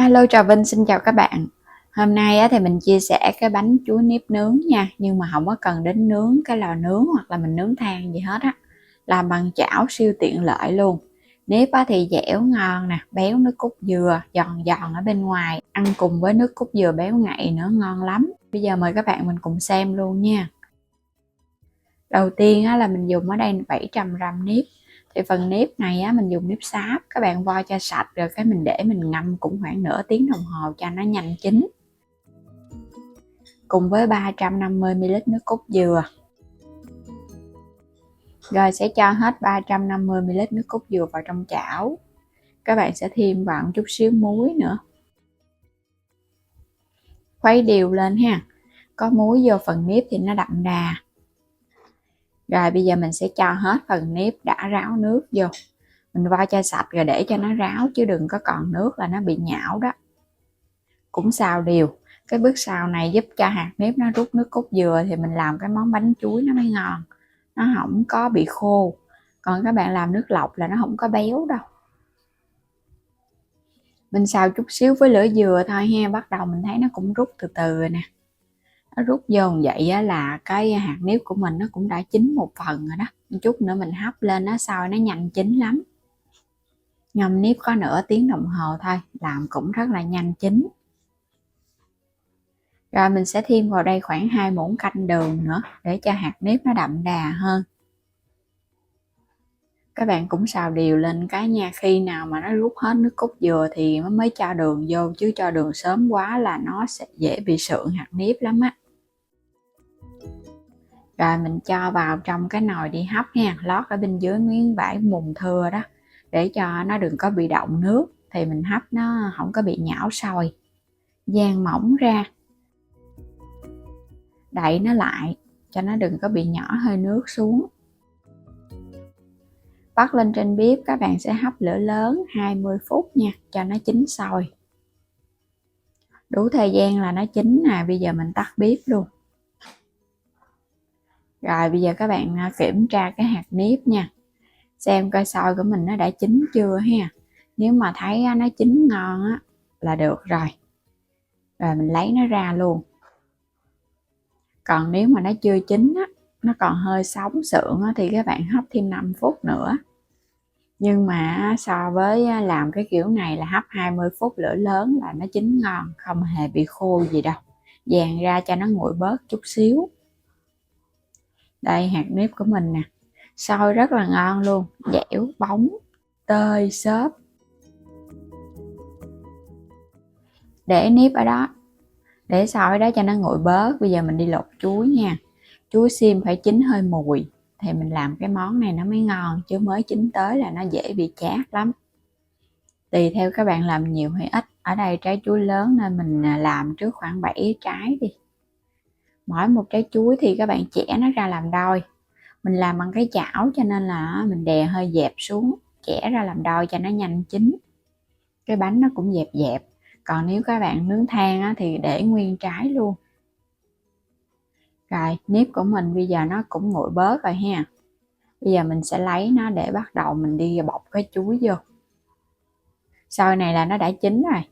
Alo, chào Vinh, xin chào các bạn. Hôm nay thì mình chia sẻ cái bánh chuối nếp nướng nha, nhưng mà không có cần đến nướng cái lò nướng hoặc là mình nướng than gì hết á. Làm bằng chảo siêu tiện lợi luôn. Nếp thì dẻo ngon nè, béo nước cốt dừa, giòn giòn ở bên ngoài, ăn cùng với nước cốt dừa béo ngậy nữa, ngon lắm. Bây giờ mời các bạn mình cùng xem luôn nha. Đầu tiên là mình dùng ở đây 700g nếp. Thì phần nếp này mình dùng nếp sáp, các bạn vo cho sạch rồi cái mình để mình ngâm cũng khoảng nửa tiếng đồng hồ cho nó nhanh chín. Cùng với 350ml nước cốt dừa. Rồi sẽ cho hết 350ml nước cốt dừa vào trong chảo. Các bạn sẽ thêm vào một chút xíu muối nữa. Khuấy đều lên ha. Có muối vô phần nếp thì nó đậm đà. Rồi bây giờ mình sẽ cho hết phần nếp đã ráo nước vô. Mình vo cho sạch rồi để cho nó ráo chứ đừng có còn nước là nó bị nhão đó. Cũng xào đều. Cái bước xào này giúp cho hạt nếp nó rút nước cốt dừa thì mình làm cái món bánh chuối nó mới ngon. Nó không có bị khô. Còn các bạn làm nước lọc là nó không có béo đâu. Mình xào chút xíu với lửa dừa thôi ha. Bắt đầu mình thấy nó cũng rút từ từ rồi nè. Nó rút vô vậy là cái hạt nếp của mình nó cũng đã chín một phần rồi đó. Một chút nữa mình hấp lên nó sôi nó nhanh chín lắm. Ngâm nếp có nửa tiếng đồng hồ thôi, làm cũng rất là nhanh chín. Rồi mình sẽ thêm vào đây khoảng 2 muỗng canh đường nữa để cho hạt nếp nó đậm đà hơn. Các bạn cũng xào đều lên cái nha, khi nào mà nó rút hết nước cốt dừa thì mới cho đường vô, chứ cho đường sớm quá là nó sẽ dễ bị sượng hạt nếp lắm á. Rồi mình cho vào trong cái nồi đi hấp nha, lót ở bên dưới miếng vải mùn thưa đó để cho nó đừng có bị đọng nước, thì mình hấp nó không có bị nhão sôi. Dang mỏng ra, đậy nó lại cho nó đừng có bị nhỏ hơi nước xuống. Bắt lên trên bếp, các bạn sẽ hấp lửa lớn 20 phút nha, cho nó chín sôi. Đủ thời gian là nó chín nè, bây giờ mình tắt bếp luôn. Rồi bây giờ các bạn kiểm tra cái hạt nếp nha, xem coi sôi của mình nó đã chín chưa ha. Nếu mà thấy nó chín ngon á là được rồi. Rồi mình lấy nó ra luôn. Còn nếu mà nó chưa chín á, nó còn hơi sống sượng á, thì các bạn hấp thêm 5 phút nữa. Nhưng mà so với làm cái kiểu này là hấp 20 phút lửa lớn là nó chín ngon, không hề bị khô gì đâu. Dàn ra cho nó nguội bớt chút xíu. Đây hạt nếp của mình nè, sôi rất là ngon luôn, dẻo, bóng, tơi, xốp. Để nếp ở đó, để sôi đó cho nó nguội bớt. Bây giờ mình đi lột chuối nha. Chuối xiêm phải chín hơi mùi thì mình làm cái món này nó mới ngon, chứ mới chín tới là nó dễ bị chát lắm. Tùy theo các bạn làm nhiều hay ít. Ở đây trái chuối lớn nên mình làm trước khoảng 7 trái đi. Mỗi một trái chuối thì các bạn chẻ nó ra làm đôi. Mình làm bằng cái chảo cho nên là mình đè hơi dẹp xuống, chẻ ra làm đôi cho nó nhanh chín. Cái bánh nó cũng dẹp dẹp. Còn nếu các bạn nướng than thì để nguyên trái luôn. Rồi nếp của mình bây giờ nó cũng nguội bớt rồi ha. Bây giờ mình sẽ lấy nó để bắt đầu mình đi bọc cái chuối vô. Xôi này là nó đã chín rồi.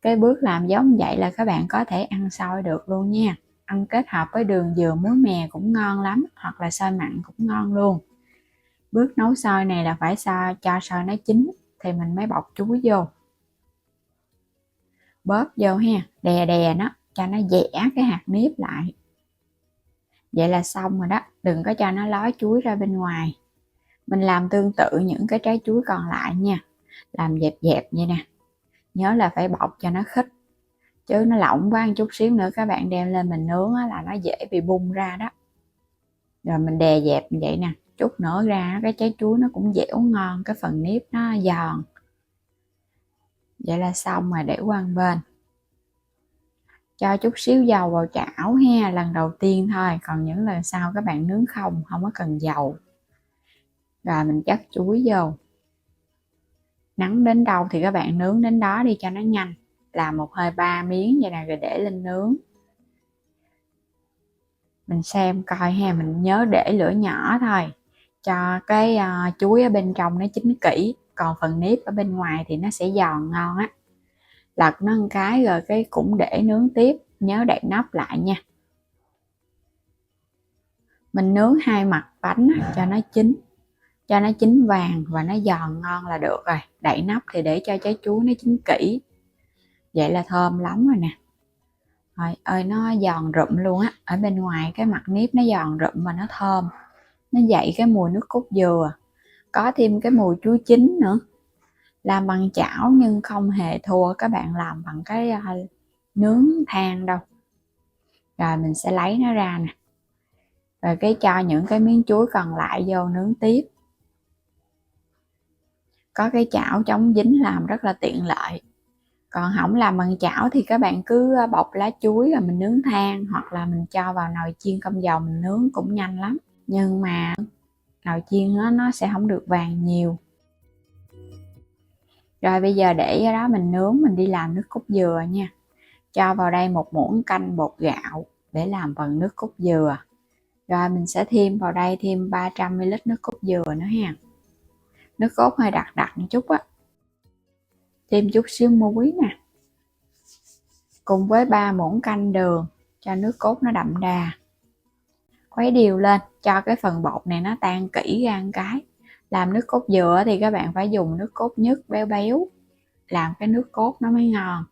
Cái bước làm giống vậy là các bạn có thể ăn xôi được luôn nha. Ăn kết hợp với đường dừa muối mè cũng ngon lắm, hoặc là xôi mặn cũng ngon luôn. Bước nấu xôi này là phải cho xôi nó chín thì mình mới bọc chuối vô. Bóp vô ha, đè đè nó cho nó giãn cái hạt nếp lại. Vậy là xong rồi đó, đừng có cho nó ló chuối ra bên ngoài. Mình làm tương tự những cái trái chuối còn lại nha. Làm dẹp dẹp vậy nè. Nhớ là phải bọc cho nó khít. Chứ nó lỏng quá một chút xíu nữa các bạn đem lên mình nướng là nó dễ bị bung ra đó. Rồi mình đè dẹp như vậy nè. Chút nữa ra cái trái chuối nó cũng dẻo ngon, cái phần nếp nó giòn. Vậy là xong rồi, để qua một bên. Cho chút xíu dầu vào chảo ha, lần đầu tiên thôi, còn những lần sau các bạn nướng không có cần dầu. Rồi mình chất chuối vô. Nắng đến đâu thì các bạn nướng đến đó đi cho nó nhanh. Làm một hơi 3 miếng vậy nè, rồi để lên nướng. Mình xem coi ha, mình nhớ để lửa nhỏ thôi, cho cái chuối ở bên trong nó chín kỹ, còn phần nếp ở bên ngoài thì nó sẽ giòn ngon á. lật nó một cái rồi cái cũng để nướng tiếp, nhớ đậy nắp lại nha. Mình nướng hai mặt bánh cho nó chín vàng và nó giòn ngon là được rồi. Đậy nắp thì để cho trái chuối nó chín kỹ, vậy là thơm lắm rồi nè. Rồi ơi, nó giòn rụm luôn á, ở bên ngoài cái mặt nếp nó giòn rụm và nó thơm, nó dậy cái mùi nước cốt dừa, có thêm cái mùi chuối chín nữa. Làm bằng chảo nhưng không hề thua các bạn làm bằng cái nướng than đâu. Rồi mình sẽ lấy nó ra nè, rồi cái cho những cái miếng chuối còn lại vô nướng tiếp. Có cái chảo chống dính làm rất là tiện lợi. Còn không làm bằng chảo thì các bạn cứ bọc lá chuối rồi mình nướng than, hoặc là mình cho vào nồi chiên không dầu mình nướng cũng nhanh lắm. Nhưng mà nồi chiên nó sẽ không được vàng nhiều. Rồi bây giờ để ở đó mình nướng, mình đi làm nước cốt dừa nha. Cho vào đây 1 muỗng canh bột gạo để làm phần nước cốt dừa. Rồi mình sẽ thêm vào đây thêm 300ml nước cốt dừa nữa ha. Nước cốt hơi đặc đặc một chút á. Thêm chút xíu muối nè. Cùng với 3 muỗng canh đường cho nước cốt nó đậm đà. Khuấy đều lên cho cái phần bột này nó tan kỹ ra một cái. Làm nước cốt dừa thì các bạn phải dùng nước cốt nhất béo béo, làm cái nước cốt nó mới ngon.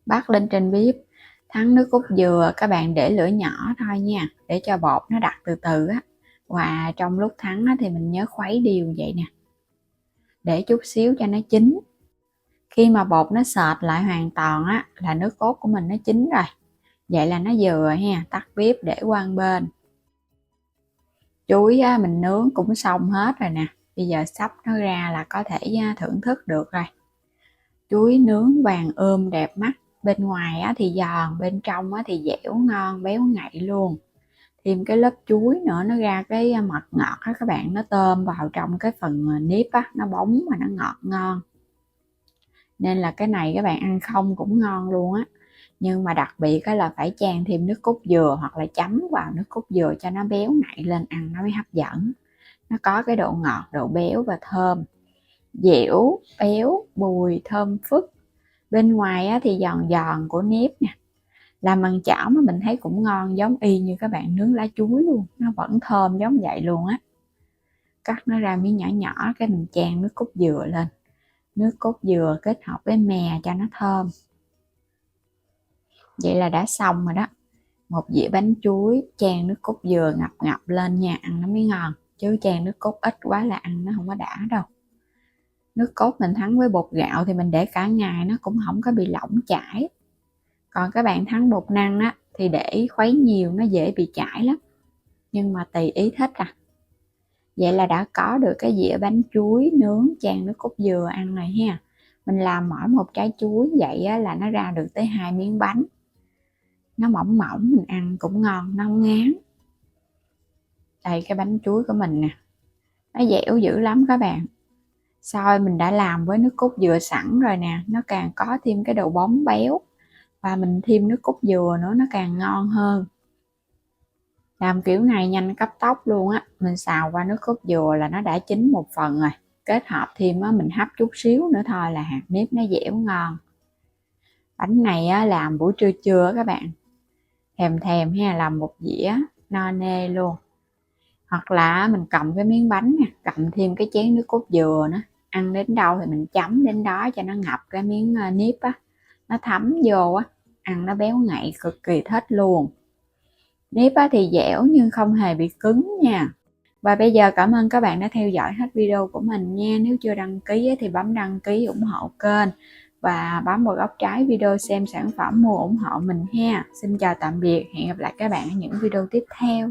Bắt lên trên bếp, thắng nước cốt dừa các bạn để lửa nhỏ thôi nha, để cho bột nó đặc từ từ á. Và trong lúc thắng thì mình nhớ khuấy đều vậy nè, để chút xíu cho nó chín. Khi mà bột nó sệt lại hoàn toàn á là nước cốt của mình nó chín rồi. Vậy là nó vừa ha, tắt bếp để qua một bên. Chuối á, mình nướng cũng xong hết rồi nè. Bây giờ xóc nó ra là có thể thưởng thức được rồi. Chuối nướng vàng đẹp mắt. Bên ngoài á, thì giòn, bên trong á, thì dẻo ngon, béo ngậy luôn. Thêm cái lớp chuối nữa nó ra cái mật ngọt á các bạn, nó tôm vào trong cái phần nếp á, nó bóng mà nó ngọt ngon. Nên là cái này các bạn ăn không cũng ngon luôn á. Nhưng mà đặc biệt là phải chan thêm nước cốt dừa hoặc là chấm vào nước cốt dừa cho nó béo ngậy lên, ăn nó mới hấp dẫn. Nó có cái độ ngọt, độ béo và thơm, dẻo, béo, bùi, thơm phức. Bên ngoài á, thì giòn giòn của nếp nè. Làm bằng chảo mà mình thấy cũng ngon, giống y như các bạn nướng lá chuối luôn, nó vẫn thơm giống vậy luôn á. Cắt nó ra miếng nhỏ nhỏ, cái mình chan nước cốt dừa lên. Nước cốt dừa kết hợp với mè cho nó thơm. Vậy là đã xong rồi đó. Một dĩa bánh chuối chan nước cốt dừa ngập ngập lên nha, ăn nó mới ngon. Chứ chan nước cốt ít quá là ăn nó không có đã đâu. Nước cốt mình thắng với bột gạo thì mình để cả ngày nó cũng không có bị lỏng chảy. Còn các bạn thắng bột năng á thì để khuấy nhiều nó dễ bị chảy lắm. Nhưng mà tùy ý thích à. Vậy là đã có được cái dĩa bánh chuối nướng chan nước cốt dừa ăn này ha. Mình làm mỗi một trái chuối vậy á, là nó ra được tới 2 miếng bánh. Nó mỏng mỏng, mình ăn cũng ngon, nó không ngán. Đây cái bánh chuối của mình nè, nó dẻo dữ lắm các bạn. Xôi mình đã làm với nước cốt dừa sẵn rồi nè, nó càng có thêm cái độ bóng béo. Và mình thêm nước cốt dừa nữa nó càng ngon hơn. Làm kiểu này nhanh cấp tốc luôn á. Mình xào qua nước cốt dừa là nó đã chín một phần rồi. Kết hợp thêm á, mình hấp chút xíu nữa thôi là hạt nếp nó dẻo ngon. Bánh này á, làm buổi trưa trưa các bạn, thèm thèm ha, làm một dĩa no nê luôn. Hoặc là mình cầm cái miếng bánh nè, cầm thêm cái chén nước cốt dừa nữa. Ăn đến đâu thì mình chấm đến đó cho nó ngập cái miếng nếp á, nó thấm vô á, ăn nó béo ngậy cực kỳ thích luôn. Nếp á thì dẻo nhưng không hề bị cứng nha. Và bây giờ cảm ơn các bạn đã theo dõi hết video của mình nha. Nếu chưa đăng ký thì bấm đăng ký ủng hộ kênh và bấm vào góc trái video xem sản phẩm mua ủng hộ mình ha. Xin chào tạm biệt, hẹn gặp lại các bạn ở những video tiếp theo.